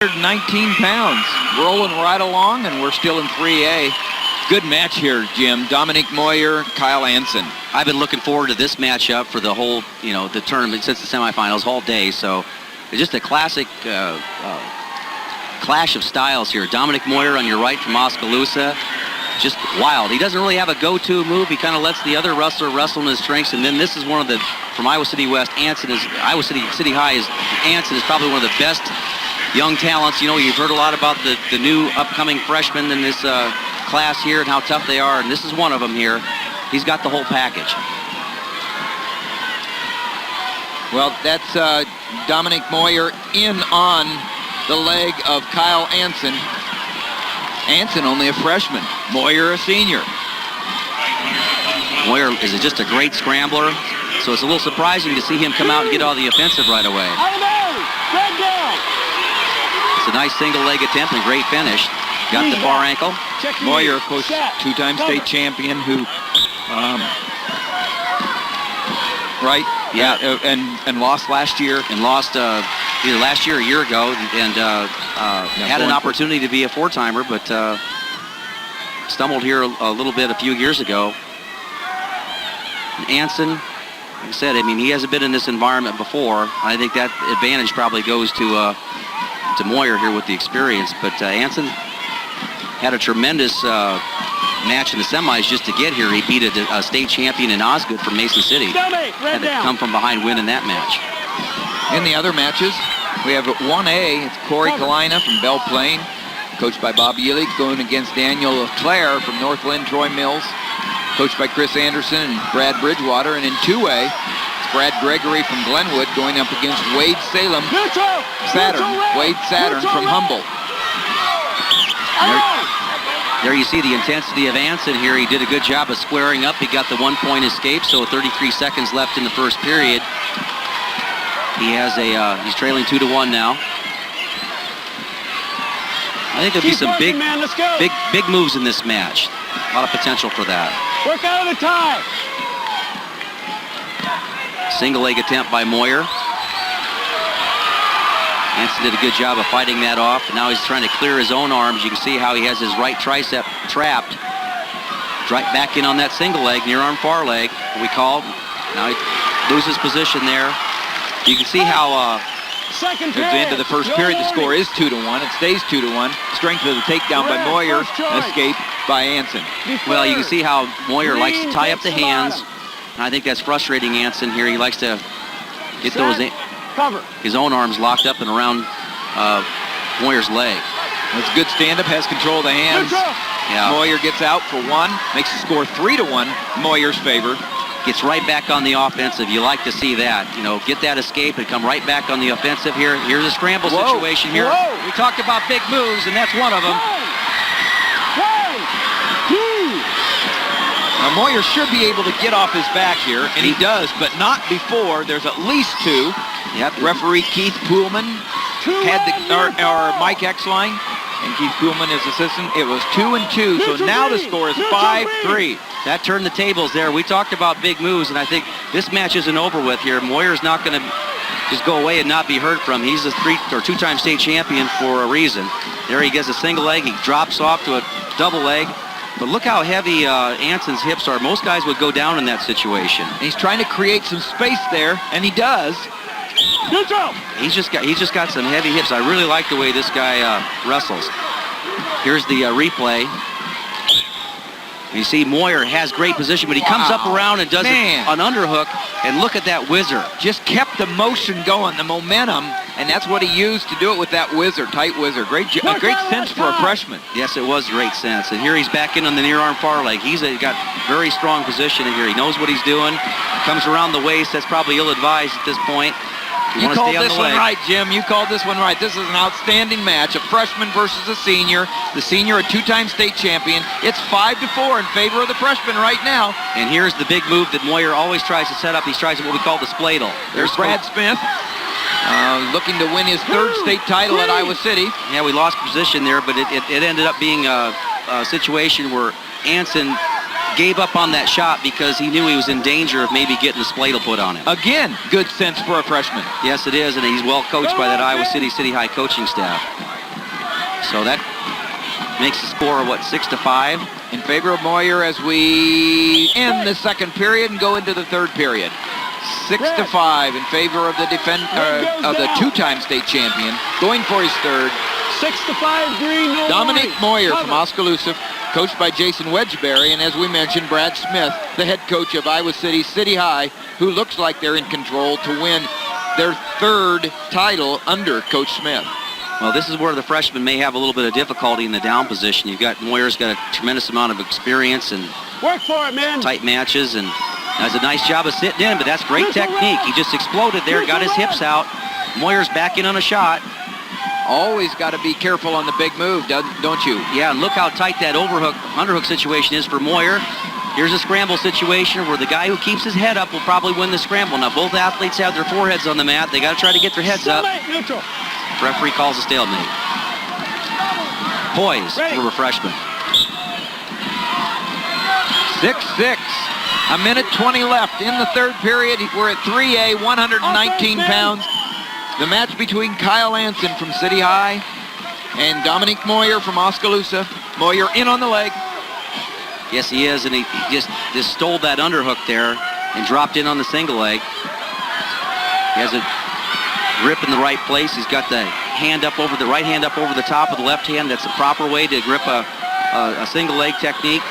19 pounds, rolling right along, and we're still in 3A. Good match here, Jim. Dominic Moyer, Kyle Anson. I've been looking forward to this matchup for the whole, the tournament since the semifinals all day. So it's just a classic clash of styles here. Dominic Moyer on your right from Oskaloosa, just wild. He doesn't really have a go-to move. He kind of lets the other wrestler wrestle in his strengths. And then this is one of the, from Iowa City West, Iowa City High Anson is probably one of the best young talents. You've heard a lot about the new upcoming freshmen in this class here and how tough they are, and this is one of them here. He's got the whole package. Well, that's Dominic Moyer in on the leg of Kyle Anson. Anson only a freshman, Moyer a senior. Moyer is just a great scrambler, so it's a little surprising to see him come out and get all the offensive right away. It's a nice single leg attempt and great finish. Got the far ankle. Moyer, of course, two-time state champion who, right? Yeah. And lost last year. And lost either last year or a year ago, and had an opportunity to be a four-timer, but stumbled here a little bit a few years ago. And Anson, like I said, he hasn't been in this environment before. I think that advantage probably goes to Moyer here with the experience, but Anson had a tremendous match in the semis just to get here. He beat a state champion in Osgood from Mason City. Had to come from behind win in that match. In the other matches, we have 1A. It's Corey Kalina from Belle Plaine, coached by Bob Yelig, going against Daniel Leclere from Northland Troy Mills, coached by Chris Anderson and Brad Bridgewater. And in 2A, Brad Gregory from Glenwood going up against Wade Salem, Wade Satern from Humboldt. There you see the intensity of Anson here. He did a good job of squaring up. He got the one-point escape, so 33 seconds left in the first period. He's trailing 2-1 now. I think there'll be some big moves in this match. A lot of potential for that. Work out of the tie. Single leg attempt by Moyer. Anson did a good job of fighting that off. And now he's trying to clear his own arms. You can see how he has his right tricep trapped. Right back in on that single leg, near arm far leg, we call. Now he loses position there. You can see how at the end of the first period, the score is 2-1. It stays 2-1. Strength of the takedown by Moyer, escape by Anson. Well, you can see how Moyer likes to tie up the hands. I think that's frustrating Anson here. He likes to get his own arms locked up and around Moyer's leg. That's a good stand-up, has control of the hands. Yeah. Moyer gets out for one, makes the score 3-1, Moyer's favor. Gets right back on the offensive. You like to see that. Get that escape and come right back on the offensive here. Here's a scramble situation here. We talked about big moves, and that's one of them. Now, Moyer should be able to get off his back here, and he does, but not before. There's at least two. Yep. Referee Keith Poolman had our Mike Exline, and Keith Poolman is assistant. It was 2-2, so now the score is 5-3. That turned the tables there. We talked about big moves, and I think this match isn't over with here. Moyer's not going to just go away and not be heard from. He's a two-time state champion for a reason. There he gets a single leg. He drops off to a double leg. But look how heavy Anson's hips are. Most guys would go down in that situation. He's trying to create some space there, and he does. He's just got some heavy hips. I really like the way this guy wrestles. Here's the replay. You see Moyer has great position, but he comes up around and does an underhook, and look at that whizzer. Just kept the motion going, the momentum, and that's what he used to do it with that whizzer, tight whizzer. Great sense for a freshman. Yes, it was great sense. And here he's back in on the near arm far leg. He's got very strong position in here. He knows what he's doing. Comes around the waist. That's probably ill-advised at this point. You called this one right, Jim. You called this one right. This is an outstanding match. A freshman versus a senior. The senior, a two-time state champion. It's 5-4 in favor of the freshman right now. And here's the big move that Moyer always tries to set up. He tries what we call the spladle. There's Brad Smith, looking to win his third state title at Iowa City. Yeah, we lost position there, but it ended up being a situation where Anson gave up on that shot because he knew he was in danger of maybe getting the spladle put on him. Again, good sense for a freshman. Yes, it is, and he's well coached by that Iowa City High coaching staff. So that makes the score, what, 6-5? In favor of Moyer as we end the second period and go into the third period. 6-5 in favor of the two-time state champion, going for his third. 6-5 green, no Dominique Moyer Cover. from Oskaloosa, coached by Jason Wedgbury, and as we mentioned, Brad Smith, the head coach of Iowa City High, who looks like they're in control to win their third title under Coach Smith. Well, this is where the freshmen may have a little bit of difficulty in the down position. You've got Moyer's got a tremendous amount of experience and Work for it, man. tight matches, and does a nice job of sitting in, but that's great technique. He just exploded there, got his hips out. Moyer's back in on a shot. Always got to be careful on the big move, don't you? Yeah, and look how tight that underhook situation is for Moyer. Here's a scramble situation where the guy who keeps his head up will probably win the scramble. Now, both athletes have their foreheads on the mat. They got to try to get their heads up. Neutral. Referee calls a stalemate. Poise for a freshman. 6-6. A minute 20 left in the third period. We're at 3A, 119 pounds. The match between Kyle Anson from City High and Dominique Moyer from Oskaloosa. Moyer in on the leg. Yes, he is, and he just stole that underhook there and dropped in on the single leg. He has a grip in the right place. He's got the right hand up over the top of the left hand. That's the proper way to grip a single leg technique.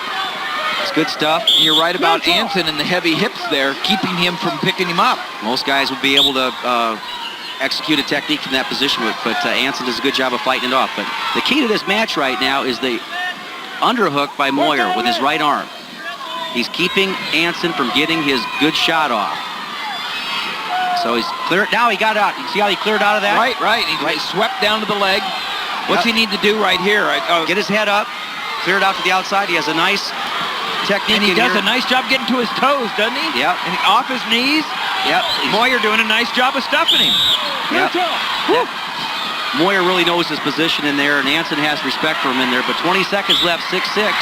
It's good stuff. You're right about Anson and the heavy hips there, keeping him from picking him up. Most guys would be able to execute a technique from that position, but Anson does a good job of fighting it off. But the key to this match right now is the underhook by Moyer with his right arm. He's keeping Anson from getting his good shot off. So he's clear. Now he got out. You see how he cleared out of that? Right. He swept down to the leg. What's he need to do right here? Get his head up, clear it out to the outside. He has a nice technique. And he does a nice job getting to his toes, doesn't he? Yep. And off his knees. Yep. Moyer doing a nice job of stuffing him. Yep. Moyer really knows his position in there, and Anson has respect for him in there. But 20 seconds left, 6-6.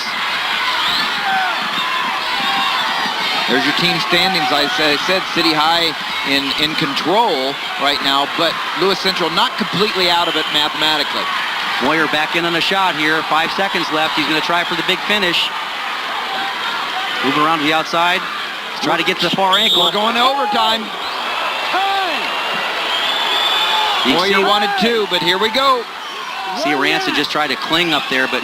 There's your team standings. I said City High in control right now, but Lewis Central not completely out of it mathematically. Moyer back in on a shot here. 5 seconds left. He's going to try for the big finish. Moving around to the outside. Try to get to the far ankle. We're going to overtime. Moyer wanted 2, but here we go. See where Anson just tried to cling up there, but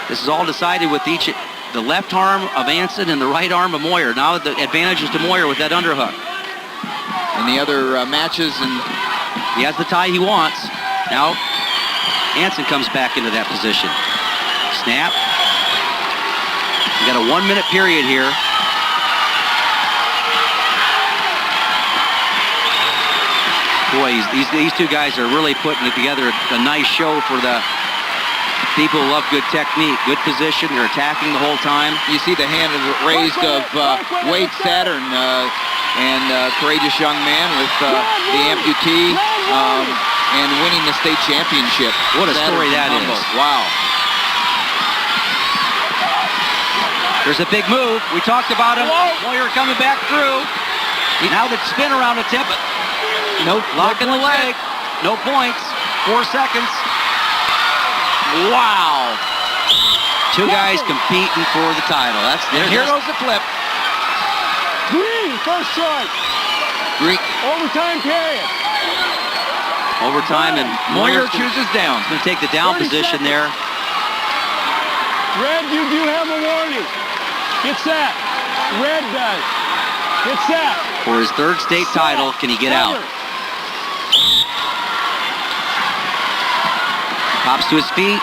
this is all decided with the left arm of Anson and the right arm of Moyer. Now the advantage is to Moyer with that underhook. And the other matches, and he has the tie he wants. Now Anson comes back into that position. Snap. We got a 1-minute period here. Boy, these two guys are really putting together a nice show for the people who love good technique, good position. They're attacking the whole time. You see the hand raised of Wade Satern, and courageous young man with the amputee and winning the state championship. What a story that is. Wow. There's a big move. We talked about him. Moyer coming back through. Now the spin around attempt. No, locking the leg. No points. 4 seconds. Wow. Two guys competing for the title. Here goes the flip. Green, first strike. Green. Overtime period. Overtime, and Moyer chooses down. He's going to take the down position there. Red, you do have a warning. Get set. Red does. Get set. For his third state title, can he get out? Pops to his feet.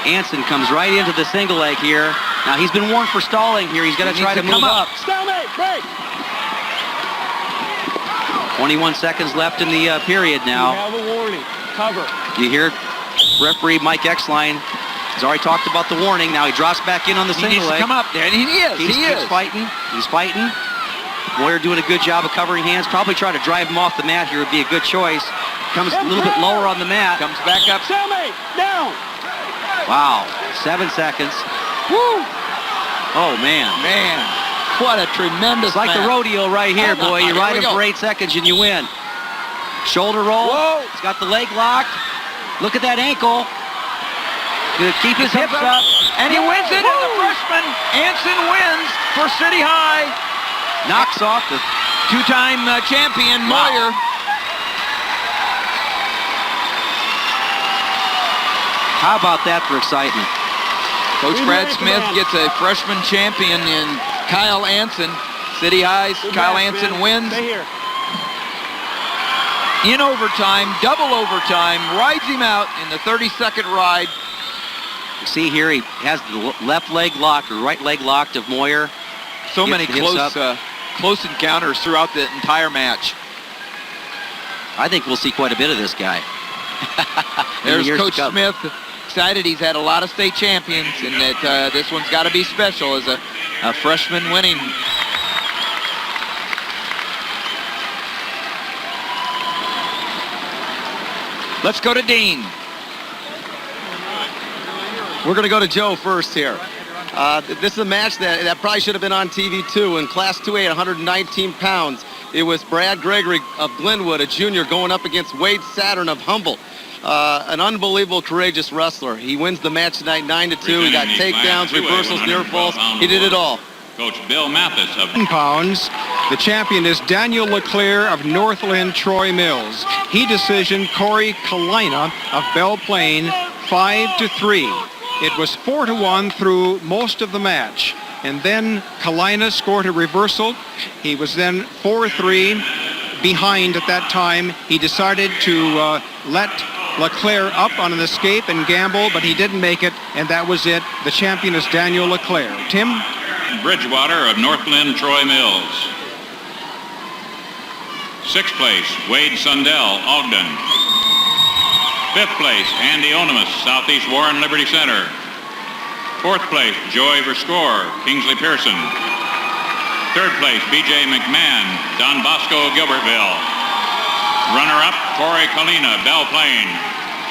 Anson comes right into the single leg here. Now he's been warned for stalling here. He's got to try to move up. Stalemate, break. 21 seconds left in the period now. You have a warning. Cover. You hear referee Mike Exline. He's already talked about the warning. Now he drops back in on the single leg. Come up there, and he is. He's fighting. He's fighting. Moyer doing a good job of covering hands. Probably try to drive him off the mat here would be a good choice. Comes a little bit lower on the mat. Comes back up. Stalemate, down. Wow, 7 seconds. Woo! Oh, man. Man, what a tremendous It's like the rodeo right here, boy. You ride him for 8 seconds and you win. Shoulder roll. Whoa. He's got the leg locked. Look at that ankle. Gonna keep his hips up. And he wins it as a freshman. Anson wins for City High. Knocks off the Two-time champion, Moyer. How about that for excitement? Coach Brad Smith gets a freshman champion in Kyle Anson. City High's Kyle Anson wins Stay here. in overtime, double overtime, rides him out in the 32nd ride. You see here, he has the left leg locked or right leg locked of Moyer. So Gets many the hips close encounters throughout the entire match. I think we'll see quite a bit of this guy. There's Coach Smith, excited. He's had a lot of state champions, and that this one's got to be special as a freshman winning. Let's go to Dean. We're going to go to Joe first here. This is a match that probably should have been on TV too. In Class 2A at 119 pounds, it was Brad Gregory of Glenwood, a junior, going up against Wade Satern of Humboldt. An unbelievable, courageous wrestler. He wins the match tonight 9-2. He got takedowns, reversals, near falls. He did it all. Coach Bill Mathis of pounds. The champion is Daniel Leclere of Northland Troy Mills. He decision Corey Kalina of Belle Plaine 5-3. It was 4-1 through most of the match. And then Kalina scored a reversal. He was then 4-3 behind at that time. He decided to let Leclere up on an escape and gamble, but he didn't make it, and that was it. The champion is Daniel Leclere. Tim? Bridgewater of Northland Troy Mills. 6th place, Wade Sundell, Ogden. 5th place, Andy Onimus, Southeast Warren Liberty Center. 4th place, Joy Verscore, Kingsley Pearson. 3rd place, B.J. McMahon, Don Bosco, Gilbertville. Runner-up, Corey Kalina, Belle Plaine.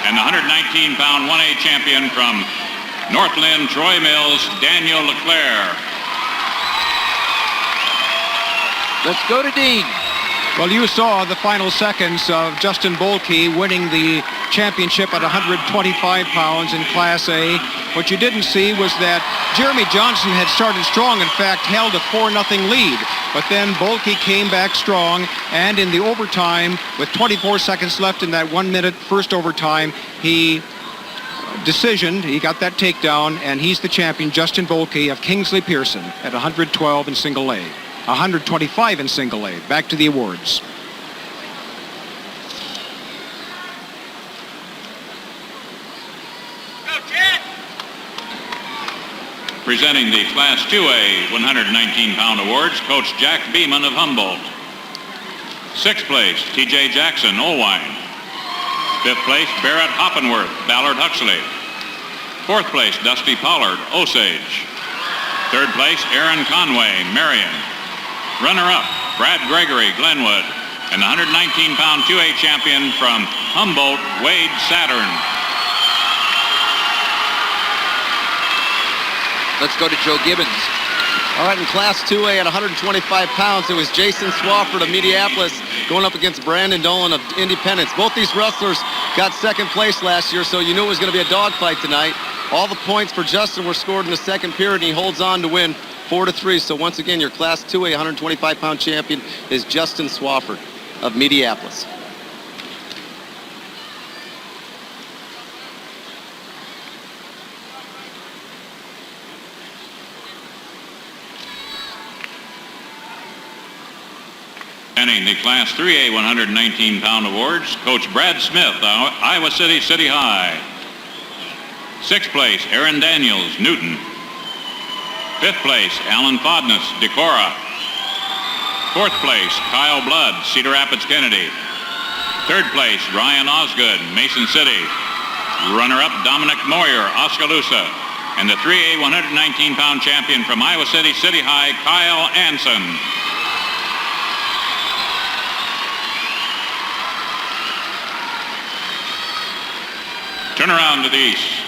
And the 119-pound 1A champion from Northland Troy Mills, Daniel Leclere. Let's go to Dean. Well, you saw the final seconds of Justin Bolke winning the championship at 125 pounds in Class A. What you didn't see was that Jeremy Johnson had started strong, in fact, held a 4-0 lead. But then Bolke came back strong, and in the overtime, with 24 seconds left in that 1 minute first overtime, he decisioned, he got that takedown, and he's the champion, Justin Bolke of Kingsley Pearson at 112 in single A. 125 in single A. Back to the awards. Presenting the Class 2A 119-pound awards, Coach Jack Beeman of Humboldt. 6th place, T.J. Jackson, Olwine. 5th place, Barrett Hoppenworth, Ballard Huxley. 4th place, Dusty Pollard, Osage. 3rd place, Aaron Conway, Marion. Runner-up, Brad Gregory, Glenwood. And the 119-pound 2A champion from Humboldt, Wade Satern. Let's go to Joe Gibbons. All right, in Class 2A at 125 pounds, it was Jason Swafford of Mediapolis going up against Brandon Dolan of Independence. Both these wrestlers got 2nd place last year, so you knew it was going to be a dogfight tonight. All the points for Justin were scored in the second period, and he holds on to win 4-3. So once again, your Class 2A 125-pound champion is Justin Swafford of Mediapolis. Presenting the Class 3A 119-pound awards, Coach Brad Smith, Iowa City, City High. 6th place, Aaron Daniels, Newton. 5th place, Alan Fodness, Decorah. 4th place, Kyle Blood, Cedar Rapids, Kennedy. 3rd place, Ryan Osgood, Mason City. Runner-up, Dominic Moyer, Oskaloosa. And the 3A 119-pound champion from Iowa City, City High, Kyle Anson. Turn around to the east.